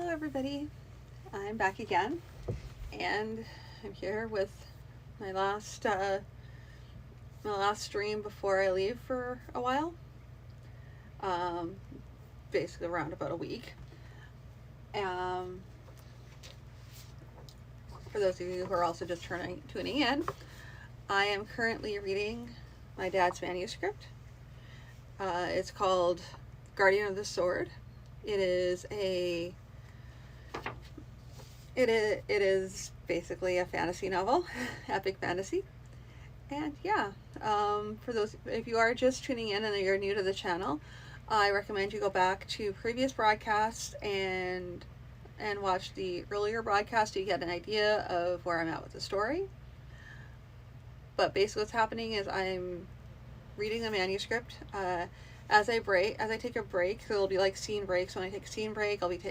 everybody. I'm back again, and I'm here with my last stream before I leave for a while. Um, Basically around about a week. For those of you who are also just tuning in, I am currently reading my dad's manuscript. It's called Guardian of the Sword. It is basically a fantasy novel, epic fantasy. And yeah, for those, if you are just tuning in and you're new to the channel, I recommend you go back to previous broadcasts and watch the earlier broadcast so you get an idea of where I'm at with the story. But basically what's happening is I'm reading the manuscript. As I take a break, so it'll be like scene breaks. When I take a scene break, I'll be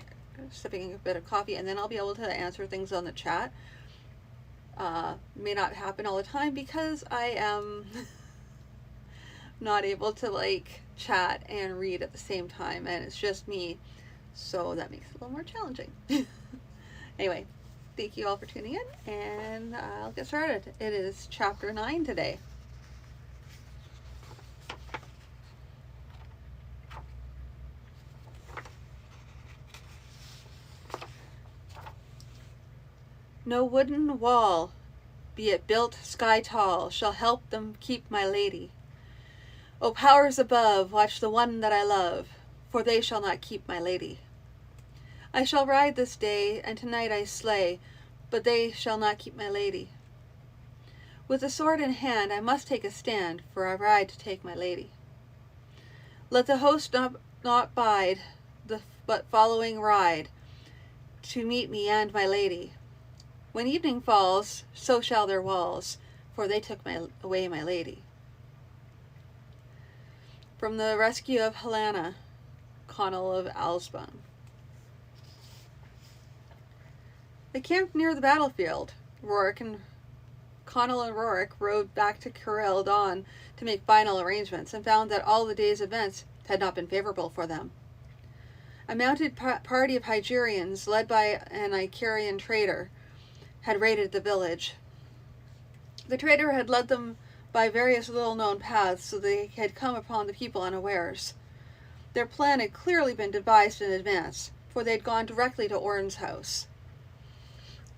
sipping a bit of coffee, and then I'll be able to answer things on the chat. May not happen all the time because I am not able to chat and read at the same time, and it's just me, so that makes it a little more challenging. Anyway, thank you all for tuning in, and I'll get started. It is chapter 9 today. No wooden wall, be it built sky tall, shall help them keep my lady. O powers above, watch the one that I love, for they shall not keep my lady. I shall ride this day, and tonight I slay, but they shall not keep my lady. With a sword in hand I must take a stand, for I ride to take my lady. Let the host not bide, but following ride, to meet me and my lady. When evening falls, so shall their walls, for they took away my lady. From the Rescue of Helena, Connell of Alsbaun. They camped near the battlefield. Connell and Rorik rode back to Caerleon Dawn to make final arrangements, and found that all the day's events had not been favorable for them. A mounted party of Hygerians, led by an Icarian trader, had raided the village. The trader had led them by various little-known paths, so they had come upon the people unawares. Their plan had clearly been devised in advance, for they had gone directly to Orn's house.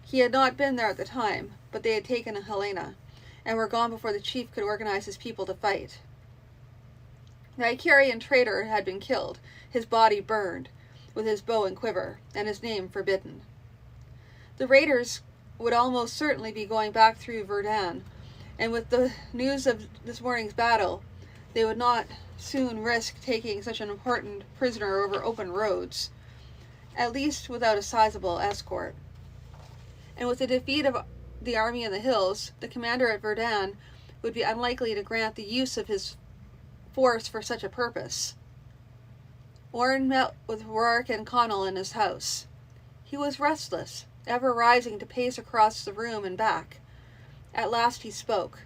He had not been there at the time, but they had taken Helena, and were gone before the chief could organize his people to fight. The Icarian trader had been killed, his body burned, with his bow and quiver, and his name forbidden. The raiders would almost certainly be going back through Verdun, and with the news of this morning's battle, they would not soon risk taking such an important prisoner over open roads, at least without a sizable escort. And with the defeat of the army in the hills, the commander at Verdun would be unlikely to grant the use of his force for such a purpose. Orn met with Rorik and Connell in his house. He was restless, ever rising to pace across the room and back. At last he spoke.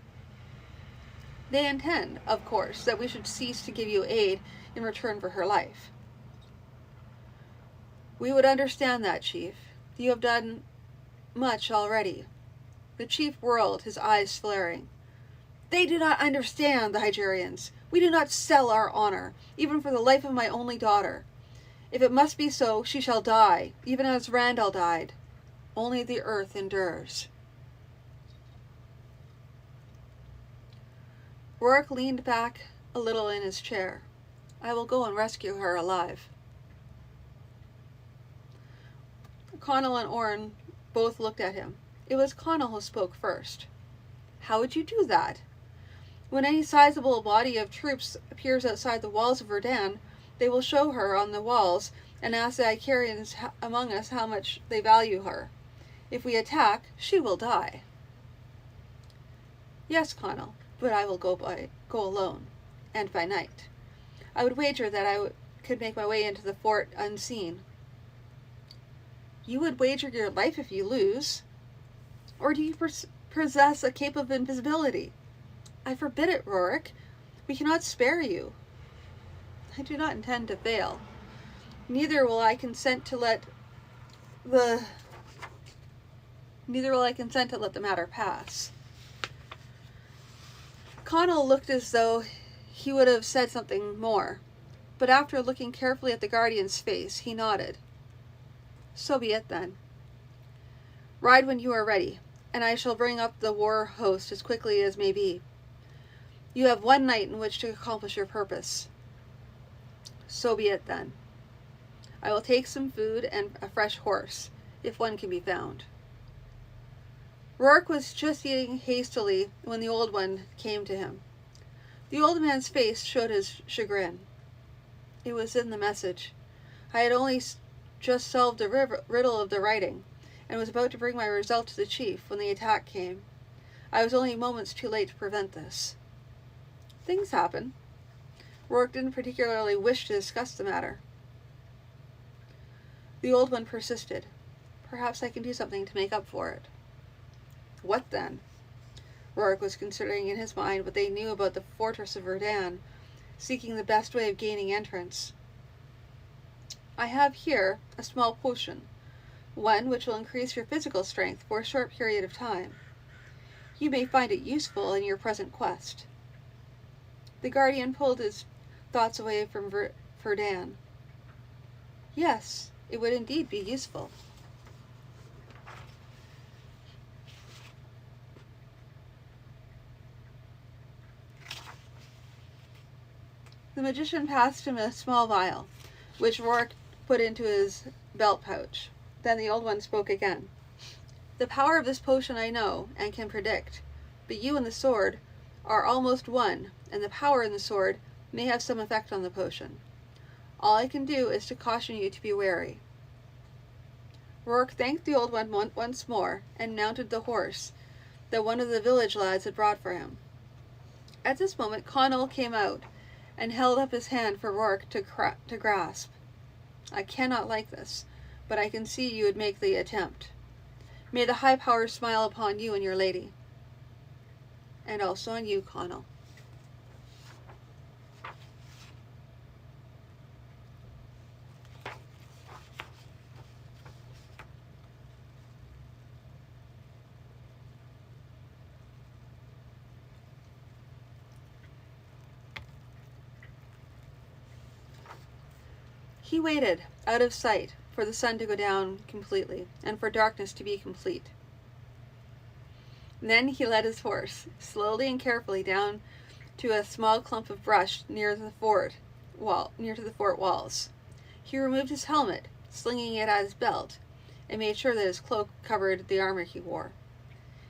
They intend, of course, that we should cease to give you aid in return for her life. We would understand that, Chief. You have done much already. The chief whirled, his eyes flaring. They do not understand, the Hygerians. We do not sell our honor, even for the life of my only daughter. If it must be so, she shall die, even as Randall died. Only the earth endures. Rorik leaned back a little in his chair. I will go and rescue her alive. Connell and Orn both looked at him. It was Connell who spoke first. How would you do that? When any sizable body of troops appears outside the walls of Verdun, they will show her on the walls and ask the Icarians among us how much they value her. If we attack, she will die. Yes, Connell, but I will go alone, and by night. I would wager that I could make my way into the fort unseen. You would wager your life if you lose. Or do you possess a cape of invisibility? I forbid it, Rorik. We cannot spare you. I do not intend to fail. Neither will I consent to let Neither will I consent to let the matter pass. Connell looked as though he would have said something more, but after looking carefully at the guardian's face, he nodded. So be it, then. Ride when you are ready, and I shall bring up the war host as quickly as may be. You have one night in which to accomplish your purpose. So be it, then. I will take some food and a fresh horse, if one can be found. Rourke was just eating hastily when the old one came to him. The old man's face showed his chagrin. It was in the message. I had only just solved the riddle of the writing, and was about to bring my result to the chief when the attack came. I was only moments too late to prevent this. Things happen. Rourke didn't particularly wish to discuss the matter. The old one persisted. Perhaps I can do something to make up for it. What then? Rourke was considering in his mind what they knew about the fortress of Verdun, seeking the best way of gaining entrance. I have here a small potion, one which will increase your physical strength for a short period of time. You may find it useful in your present quest. The guardian pulled his thoughts away from Verdun. Yes, it would indeed be useful. The magician passed him a small vial, which Rourke put into his belt pouch. Then the old one spoke again. The power of this potion I know, and can predict, but you and the sword are almost one, and the power in the sword may have some effect on the potion. All I can do is to caution you to be wary. Rourke thanked the old one once more, and mounted the horse that one of the village lads had brought for him. At this moment Connell came out, and held up his hand for Rourke to grasp. I cannot like this, but I can see you would make the attempt. May the high power smile upon you and your lady. And also on you, Connell. He waited, out of sight, for the sun to go down completely, and for darkness to be complete. Then he led his horse, slowly and carefully, down to a small clump of brush near to the fort walls. He removed his helmet, slinging it at his belt, and made sure that his cloak covered the armor he wore.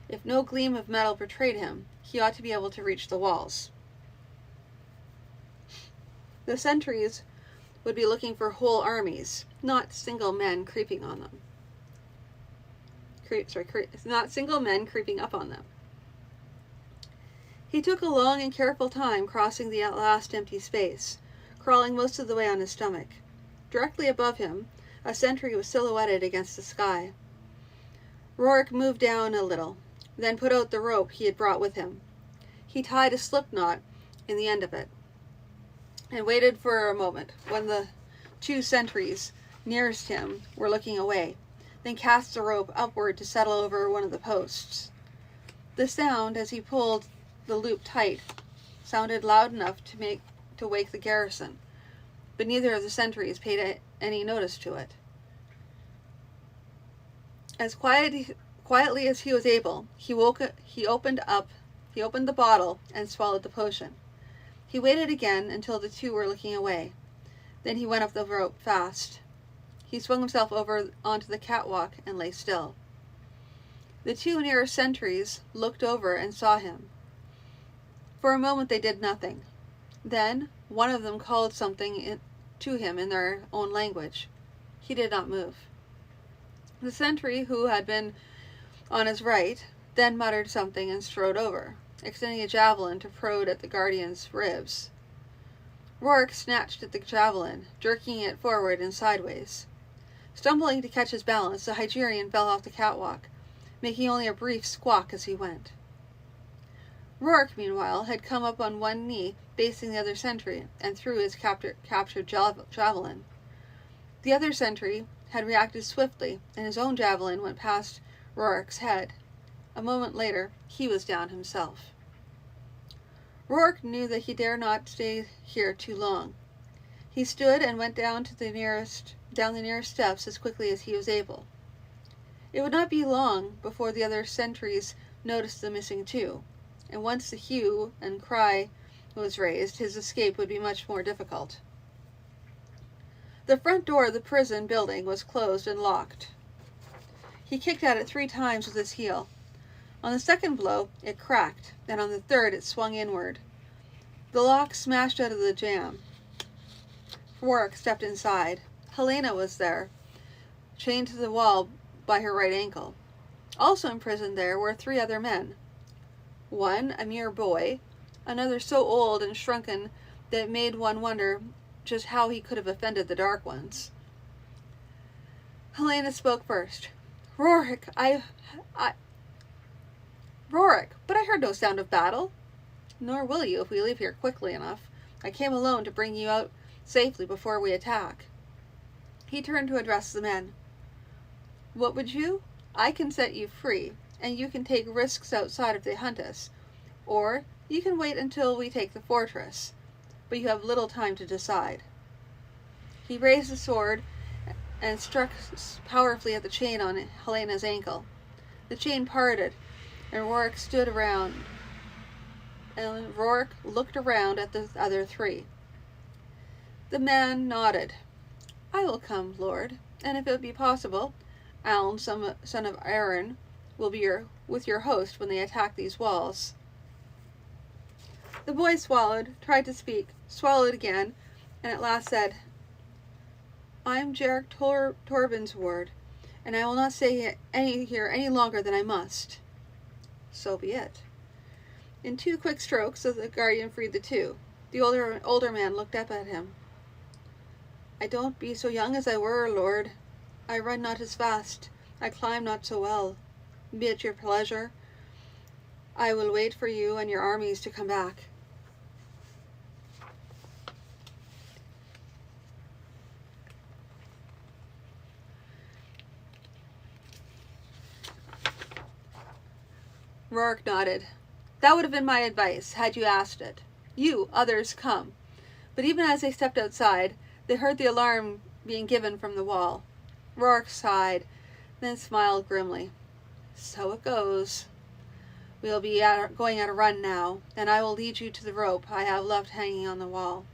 If no gleam of metal betrayed him, he ought to be able to reach the walls. The sentries would be looking for whole armies, not single men creeping on them. Not single men creeping up on them. He took a long and careful time crossing the last empty space, crawling most of the way on his stomach. Directly above him, a sentry was silhouetted against the sky. Rourke moved down a little, then put out the rope he had brought with him. He tied a slip knot in the end of it, and waited for a moment when the two sentries nearest him were looking away, then cast the rope upward to settle over one of the posts. The sound, as he pulled the loop tight, sounded loud enough to wake the garrison, but neither of the sentries paid any notice to it. As quietly as he was able, he opened the bottle and swallowed the potion. He waited again until the two were looking away. Then he went up the rope fast. He swung himself over onto the catwalk and lay still. The two nearest sentries looked over and saw him. For a moment they did nothing. Then one of them called something to him in their own language. He did not move. The sentry, who had been on his right, then muttered something and strode over, extending a javelin to prod at the guardian's ribs. Rourke snatched at the javelin, jerking it forward and sideways. Stumbling to catch his balance, the Hygerian fell off the catwalk, making only a brief squawk as he went. Rourke, meanwhile, had come up on one knee, facing the other sentry, and threw his captured javelin. The other sentry had reacted swiftly, and his own javelin went past Roark's head. A moment later, he was down himself. Roark knew that he dare not stay here too long. He stood and went down the nearest steps as quickly as he was able. It would not be long before the other sentries noticed the missing two, and once the hue and cry was raised, his escape would be much more difficult. The front door of the prison building was closed and locked. He kicked at it 3 times with his heel. On the second blow, it cracked, and on the third, it swung inward. The lock smashed out of the jamb. Roark stepped inside. Helena was there, chained to the wall by her right ankle. Also imprisoned there were 3 other men. One, a mere boy, another so old and shrunken that it made one wonder just how he could have offended the Dark Ones. Helena spoke first. Roark, Roark, but I heard no sound of battle. Nor will you if we leave here quickly enough. I came alone to bring you out safely before we attack. He turned to address the men. What would you? I can set you free, and you can take risks outside if they hunt us. Or you can wait until we take the fortress. But you have little time to decide. He raised the sword and struck powerfully at the chain on Helena's ankle. The chain parted, and Roark looked around at the other 3. The man nodded. I will come, Lord, and if it be possible, Aln, son of Aaron, will be with your host when they attack these walls. The boy swallowed, tried to speak, swallowed again, and at last said, I am Jarek Torben's ward, and I will not stay here any longer than I must. So be it. In 2 quick strokes, the guardian freed the 2. The older man looked up at him. I don't be so young as I were, Lord. I run not as fast. I climb not so well. Be it your pleasure, I will wait for you and your armies to come back. Roark nodded. That would have been my advice, had you asked it. You, others, come. But even as they stepped outside, they heard the alarm being given from the wall. Roark sighed, then smiled grimly. So it goes. We'll be going at a run now, and I will lead you to the rope I have left hanging on the wall.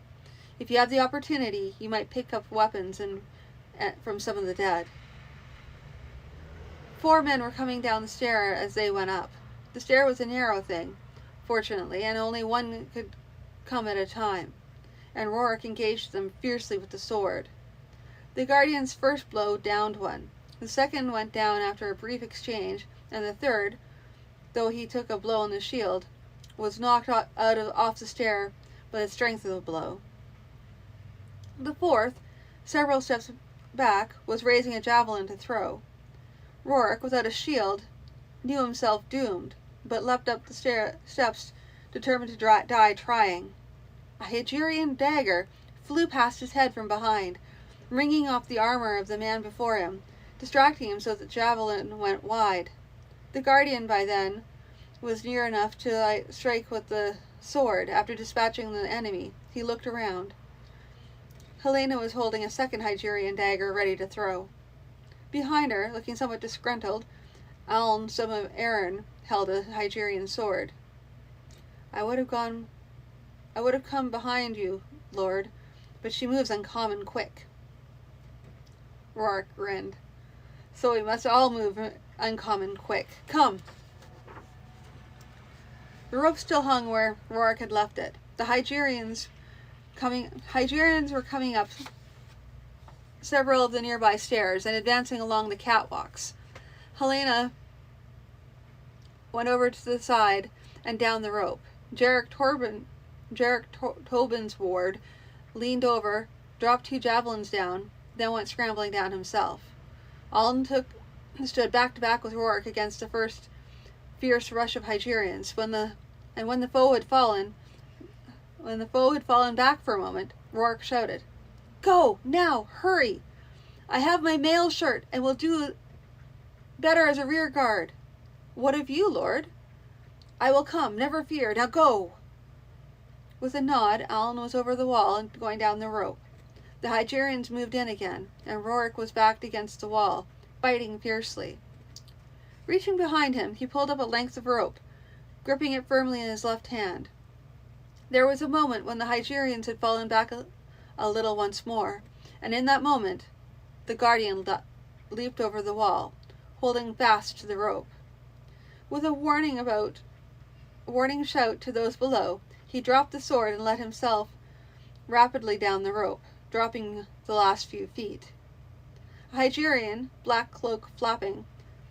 If you have the opportunity, you might pick up weapons from some of the dead. 4 men were coming down the stair as they went up. The stair was a narrow thing, fortunately, and only one could come at a time, and Roark engaged them fiercely with the sword. The guardian's first blow downed one. The second went down after a brief exchange, and the third, though he took a blow on the shield, was knocked off the stair by the strength of the blow. The fourth, several steps back, was raising a javelin to throw. Roark, without a shield, knew himself doomed, but leapt up the steps, determined to die trying. A Hygerian dagger flew past his head from behind, ringing off the armor of the man before him, distracting him so that the javelin went wide. The guardian, by then, was near enough to strike with the sword. After dispatching the enemy, he looked around. Helena was holding a second Hygerian dagger ready to throw. Behind her, looking somewhat disgruntled, Aln, son of Aaron, held a Hygerian sword. I would have come behind you, Lord, but she moves uncommon quick. Roark grinned. So we must all move uncommon quick. Come! The rope still hung where Roark had left it. The Hygerians were coming up several of the nearby stairs and advancing along the catwalks. Helena went over to the side and down the rope. Jarek Tobin's ward leaned over, dropped 2 javelins down, then went scrambling down himself. Alden stood back to back with Roark against the first fierce rush of Hygerians. When the foe had fallen back for a moment, Roark shouted, "Go! Now! Hurry!" I have my mail shirt, and will do better as a rear guard. What of you, Lord? I will come, never fear. Now go. With a nod, Allen was over the wall and going down the rope. The Hygerians moved in again, and Rorik was backed against the wall, fighting fiercely. Reaching behind him, he pulled up a length of rope, gripping it firmly in his left hand. There was a moment when the Hygerians had fallen back a little once more, and in that moment, the Guardian leaped over the wall, holding fast to the rope. With a warning shout to those below, he dropped the sword and let himself rapidly down the rope, dropping the last few feet. A Hygerian, black cloak flapping,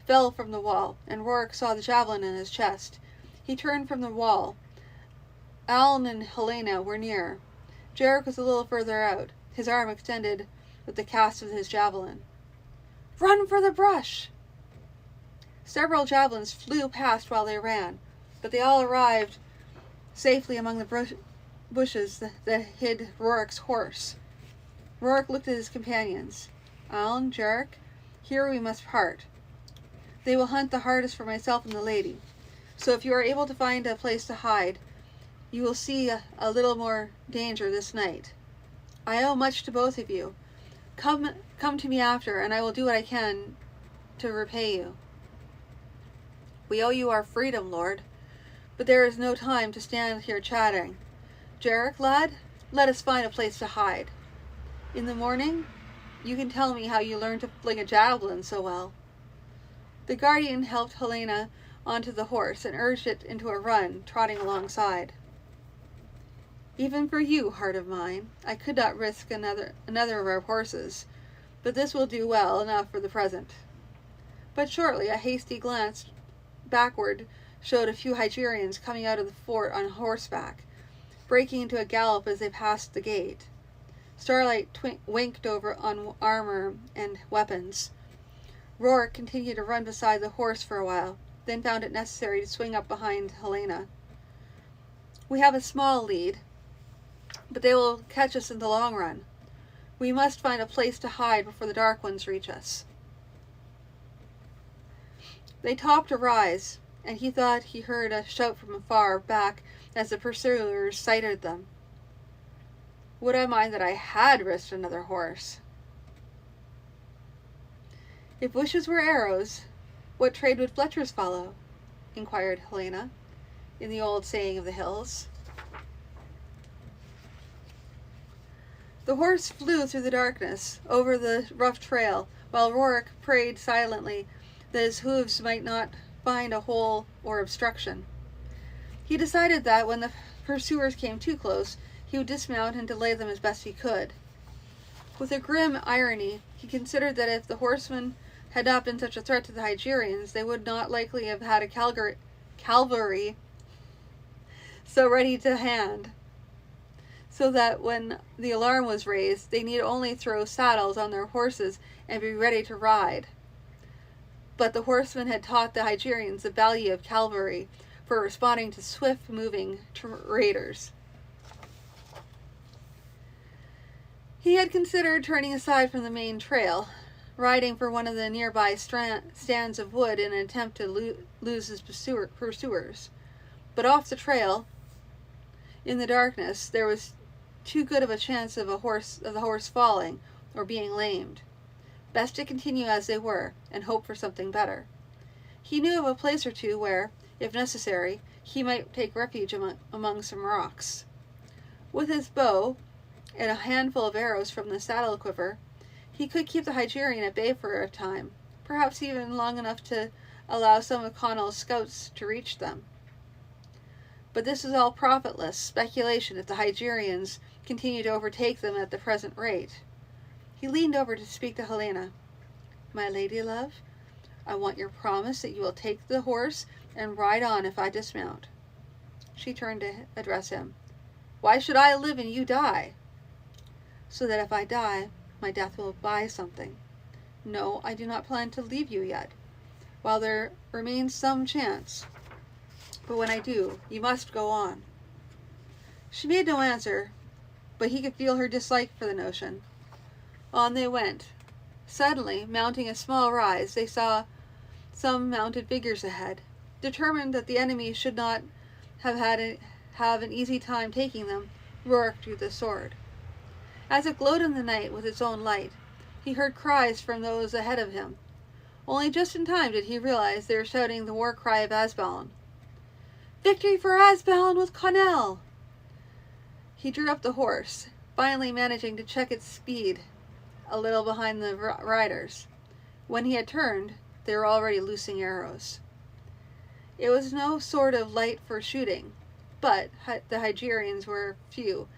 fell from the wall, and Rorik saw the javelin in his chest. He turned from the wall. Allen and Helena were near. Jarek was a little further out, his arm extended with the cast of his javelin. Run for the brush! Several javelins flew past while they ran, but they all arrived safely among the bushes that hid Rorik's horse. Rorik looked at his companions. Allen, Jarek, here we must part. They will hunt the hardest for myself and the lady, so if you are able to find a place to hide, you will see a little more danger this night. I owe much to both of you. Come to me after, and I will do what I can to repay you. We owe you our freedom, Lord, but there is no time to stand here chatting. Jarek, lad, let us find a place to hide. In the morning, you can tell me how you learned to fling a javelin so well. The Guardian helped Helena onto the horse and urged it into a run, trotting alongside. Even for you, heart of mine, I could not risk another of our horses, but this will do well enough for the present. But shortly a hasty glance backward showed a few Hygerians coming out of the fort on horseback, breaking into a gallop as they passed the gate. Starlight winked over on armor and weapons. Rorik continued to run beside the horse for a while, then found it necessary to swing up behind Helena. We have a small lead, but they will catch us in the long run. We must find a place to hide before the Dark Ones reach us. They topped a rise, and he thought he heard a shout from afar back as the pursuers sighted them. Would I mind that I had risked another horse? If wishes were arrows, what trade would Fletchers follow? Inquired Helena, in the old saying of the hills. The horse flew through the darkness, over the rough trail, while Rorik prayed silently that his hooves might not find a hole or obstruction. He decided that when the pursuers came too close, he would dismount and delay them as best he could. With a grim irony, he considered that if the horsemen had not been such a threat to the Hygerians, they would not likely have had a cavalry so ready to hand, so that when the alarm was raised, they need only throw saddles on their horses and be ready to ride. But the horsemen had taught the Hygerians the value of cavalry for responding to swift-moving raiders. He had considered turning aside from the main trail, riding for one of the nearby stands of wood in an attempt to lose his pursuers. But off the trail, in the darkness, there was too good of a chance of the horse falling or being lamed. Best to continue as they were and hope for something better. He knew of a place or two where, if necessary, he might take refuge among some rocks. With his bow and a handful of arrows from the saddle quiver, he could keep the Hygerian at bay for a time, perhaps even long enough to allow some of Connell's scouts to reach them. But this is all profitless speculation if the Hygerians continue to overtake them at the present rate. He leaned over to speak to Helena. My lady love, I want your promise that you will take the horse and ride on if I dismount. She turned to address him. Why should I live and you die? So that if I die, my death will buy something. No, I do not plan to leave you yet, while there remains some chance. But when I do, you must go on. She made no answer, but he could feel her dislike for the notion. On they went, Suddenly, mounting a small rise, they saw some mounted figures ahead. Determined that the enemy should not have an easy time taking them, Rourke drew the sword. As it glowed in the night with its own light, he heard cries from those ahead of him. Only just in time did he realize they were shouting the war cry of Azbalin. "Victory for Azbalin with Connell!" He drew up the horse, finally managing to check its speed a little behind the riders. When he had turned, they were already loosing arrows. It was no sort of light for shooting, but the Hygerians were few,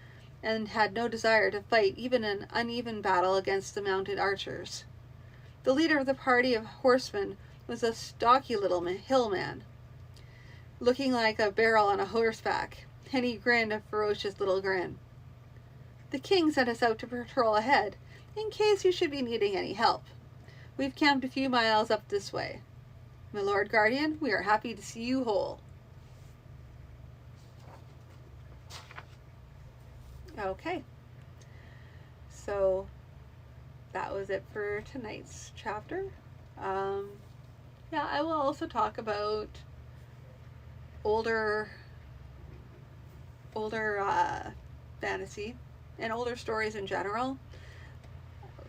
and had no desire to fight even an uneven battle against the mounted archers. The leader of the party of horsemen was a stocky little hillman, looking like a barrel on a horseback, and he grinned a ferocious little grin. "The king sent us out to patrol ahead, in case you should be needing any help. We've camped a few miles up this way. My Lord Guardian, we are happy to see you whole." Okay, so that was it for tonight's chapter. Yeah, I will also talk about older fantasy and older stories in general.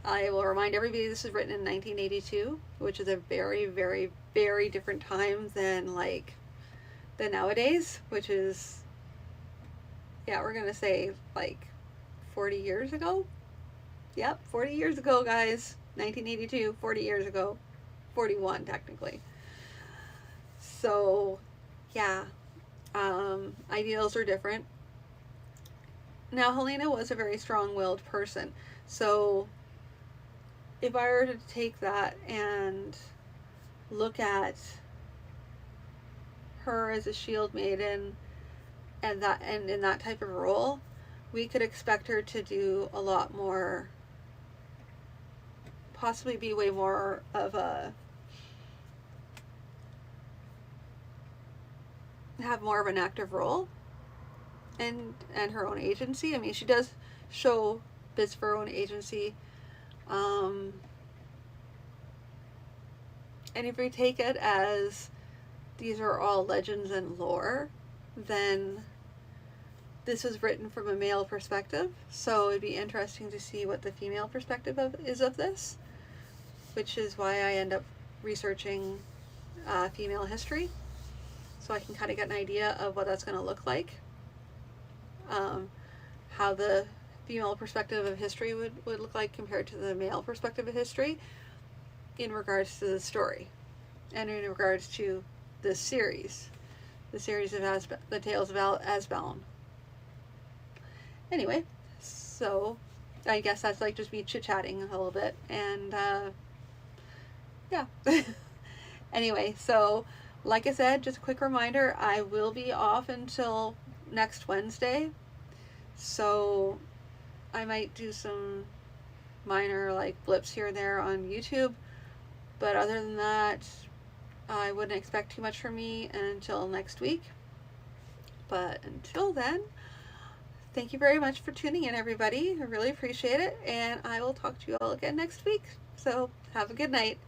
I will remind everybody this was written in 1982, which is a very, very, very different time than nowadays, which is, yeah, we're going to say 40 years ago. Yep, 40 years ago, guys. 1982, 40 years ago. 41, technically. So, yeah, ideals are different. Now, Helena was a very strong-willed person, so if I were to take that and look at her as a shield maiden and in that type of role, we could expect her to do a lot more, possibly be way more of have more of an active role and her own agency. I mean, she does show bits of her own agency. And if we take it as these are all legends and lore, then this was written from a male perspective, so it'd be interesting to see what the female perspective is of this, which is why I end up researching female history, so I can kind of get an idea of what that's going to look like, how the female perspective of history would look like compared to the male perspective of history in regards to the story and in regards to this series, the series of the Tales of Azbalin. Anyway, so I guess that's just me chit-chatting a little bit, and yeah. Anyway, so like I said, just a quick reminder, I will be off until next Wednesday, so I might do some minor blips here and there on YouTube, but other than that, I wouldn't expect too much from me until next week. But until then, thank you very much for tuning in, everybody. I really appreciate it, and I will talk to you all again next week. So have a good night.